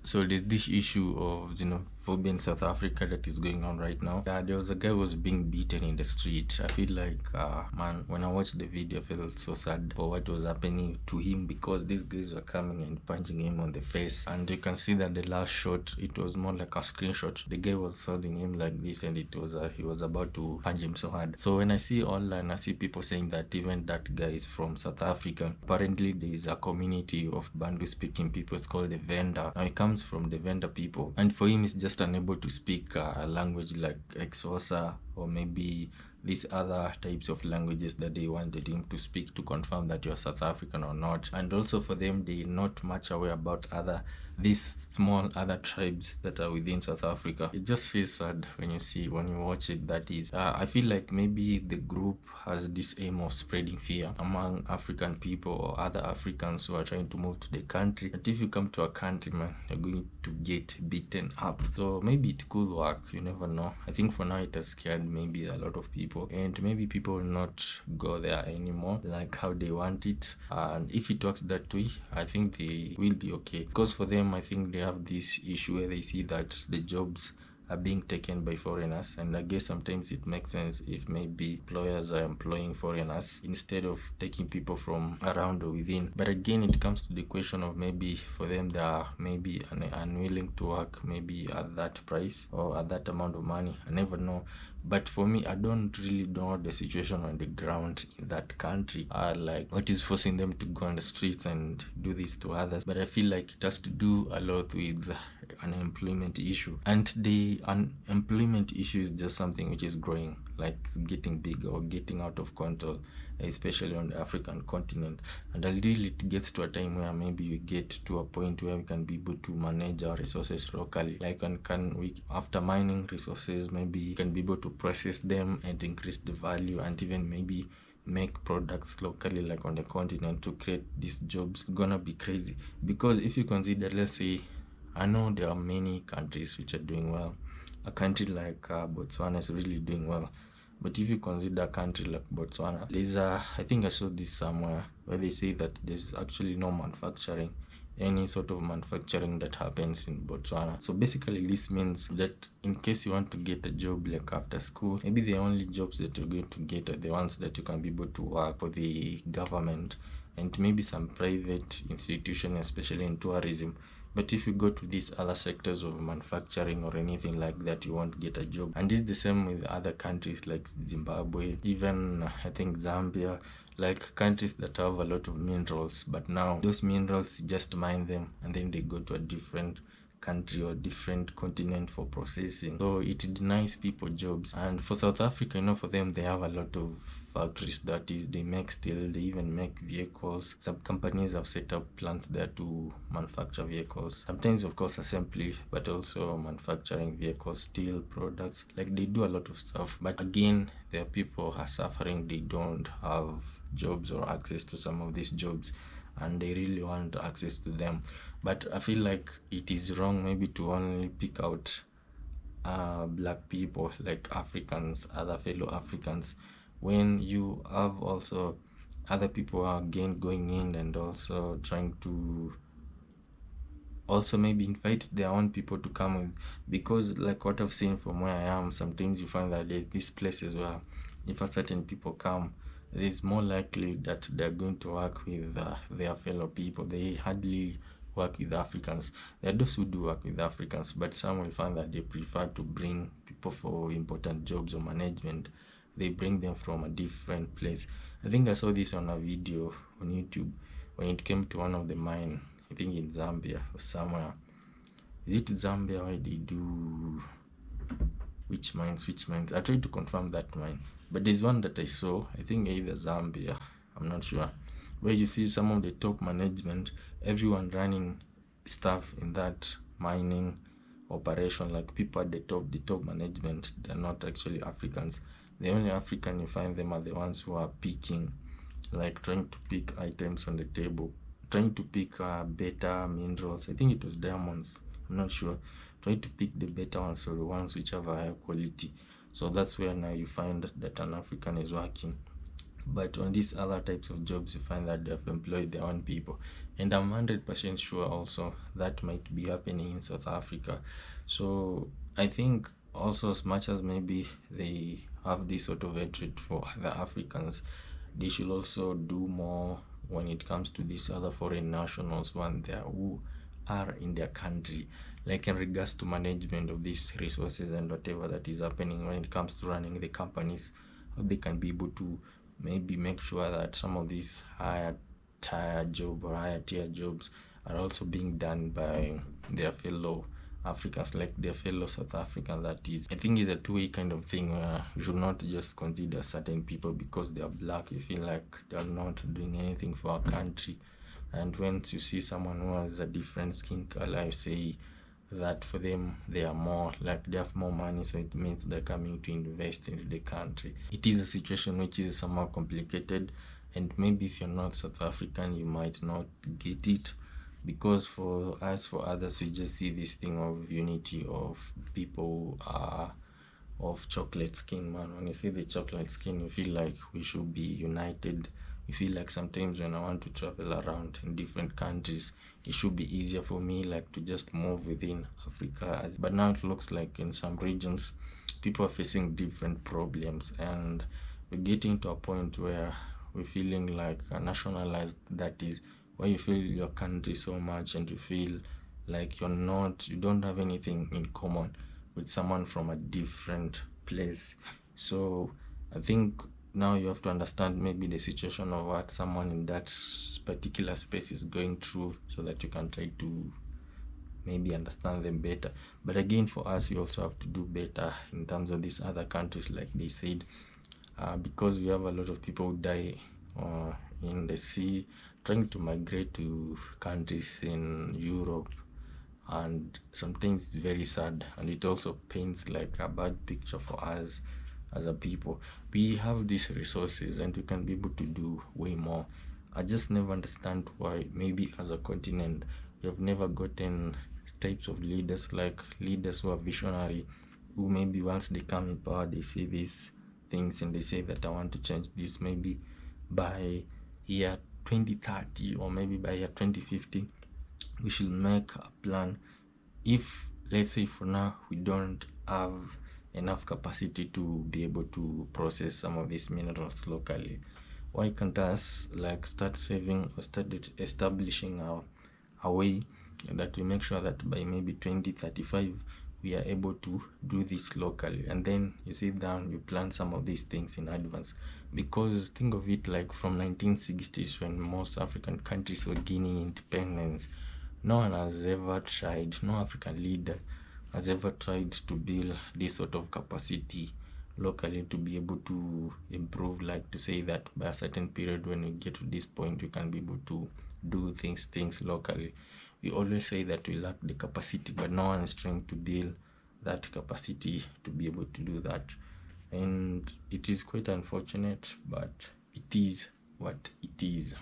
So there's this issue of xenophobia in South Africa that is going on right now. There was a guy who was being beaten in the street. I feel like, man, when I watched the video, I felt so sad for what was happening to him, because these guys were coming and punching him on the face. And you can see that the last shot, it was more like a screenshot. The guy was holding him like this, and it was he was about to punch him so hard. So when I see online, I see people saying that even that guy is from South Africa. Apparently, there is a community of Bantu speaking people. It's called the Venda. Now it comes from the Venda people, and for him, he's just unable to speak a language like Xhosa or maybe these other types of languages that they wanted him to speak to confirm that you're South African or not. And also for them, they're not much aware about these small other tribes that are within South Africa. It just feels sad when you watch it. That is, I feel like maybe the group has this aim of spreading fear among African people or other Africans who are trying to move to the country. But if you come to a country, man, you're going to get beaten up. So maybe it could work, you never know. I think for now it has scared maybe a lot of people, and maybe people will not go there anymore like how they want it. And if it works that way, I think they will be okay, because for them, I think they have this issue where they see that the jobs are being taken by foreigners, and I guess sometimes it makes sense if maybe employers are employing foreigners instead of taking people from around or within. But again, it comes to the question of maybe for them they are maybe unwilling to work maybe at that price or at that amount of money. I never know. But for me, I don't really know the situation on the ground in that country, like what is forcing them to go on the streets and do this to others. But I feel like it has to do a lot with unemployment issue, and the unemployment issue is just something which is growing, like it's getting bigger or getting out of control, especially on the African continent. And until it gets to a time where maybe we get to a point where we can be able to manage our resources locally, like can we, after mining resources, maybe we can be able to process them and increase the value, and even maybe make products locally like on the continent to create these jobs. It's gonna be crazy, because if you consider, let's say, I know there are many countries which are doing well. A country like Botswana is really doing well. But if you consider a country like Botswana, I think I saw this somewhere where they say that there's actually no manufacturing, any sort of manufacturing that happens in Botswana. So basically this means that in case you want to get a job like after school, maybe the only jobs that you're going to get are the ones that you can be able to work for the government and maybe some private institution, especially in tourism. But if you go to these other sectors of manufacturing or anything like that, you won't get a job. And it's the same with other countries like Zimbabwe, even I think Zambia, like countries that have a lot of minerals. But now those minerals, just mine them and then they go to a different country or different continent for processing. So it denies people jobs. And for South Africa, for them, they have a lot of factories, that is, they make steel, they even make vehicles. Some companies have set up plants there to manufacture vehicles, sometimes of course assembly, but also manufacturing vehicles, steel products, like they do a lot of stuff. But again, there are people who are suffering, they don't have jobs or access to some of these jobs, and they really want access to them. But I feel like it is wrong maybe to only pick out black people, like Africans, other fellow Africans, when you have also other people are again going in and also trying to also maybe invite their own people to come in. Because like what I've seen from where I am, sometimes you find that there's these places where if a certain people come, it is more likely that they're going to work with their fellow people. They hardly work with Africans. There are those who do work with Africans, but some will find that they prefer to bring people for important jobs or management. They bring them from a different place. I think I saw this on a video on YouTube when it came to one of the mine, I think in Zambia or somewhere. Is it Zambia where they do which mines? I tried to confirm that mine, but there's one that I saw, I think either Zambia, I'm not sure, where you see some of the top management, everyone running stuff in that mining operation, like people at the top management, they're not actually Africans. The only African you find them are the ones who are picking, like trying to pick items on the table, trying to pick better minerals. I think it was diamonds, I'm not sure. Try to pick the better ones or the ones which have a higher quality. So that's where now you find that an African is working. But on these other types of jobs, you find that they've employed their own people. and I'm 100% sure also that might be happening in South Africa. So I think also, as much as maybe they have this sort of hatred for other Africans, they should also do more when it comes to these other foreign nationals when they are who are in their country, like in regards to management of these resources and whatever that is happening when it comes to running the companies. How they can be able to maybe make sure that some of these higher tier jobs are also being done by their fellow Africans, like their fellow South Africans. That is, I think it's a two-way kind of thing where you should not just consider certain people because they are black, you feel like they are not doing anything for our country. And once you see someone who has a different skin color, you say that for them they are more like they have more money, so it means they're coming to invest into the country. It is a situation which is somehow complicated, and maybe if you're not South African you might not get it, because for us, for others, we just see this thing of unity of people of chocolate skin. Man, when you see the chocolate skin you feel like we should be united. You feel like sometimes when I want to travel around in different countries, it should be easier for me like to just move within Africa. But now it looks like in some regions people are facing different problems, and we're getting to a point where we're feeling like nationalized. That is why you feel your country so much and you feel like you don't have anything in common with someone from a different place. So I think now you have to understand maybe the situation of what someone in that particular space is going through, so that you can try to maybe understand them better. But again, for us, we also have to do better in terms of these other countries, like they said, because we have a lot of people who die in the sea trying to migrate to countries in Europe, and sometimes it's very sad, and it also paints like a bad picture for us as a people. We have these resources and we can be able to do way more. I just never understand why maybe as a continent we have never gotten types of leaders, like leaders who are visionary, who maybe once they come in power they say these things and they say that I want to change this maybe by year 2030 or maybe by year 2050. We should make a plan. If let's say for now we don't have enough capacity to be able to process some of these minerals locally, why can't us like start saving or start establishing a way that we make sure that by maybe 2035 we are able to do this locally, and then you sit down, you plan some of these things in advance. Because think of it like from 1960s, when most African countries were gaining independence, no one has ever tried, no African leader has ever tried to build this sort of capacity locally to be able to improve, like to say that by a certain period when we get to this point we can be able to do things locally. We always say that we lack the capacity, but no one is trying to build that capacity to be able to do that, and it is quite unfortunate, but it is what it is.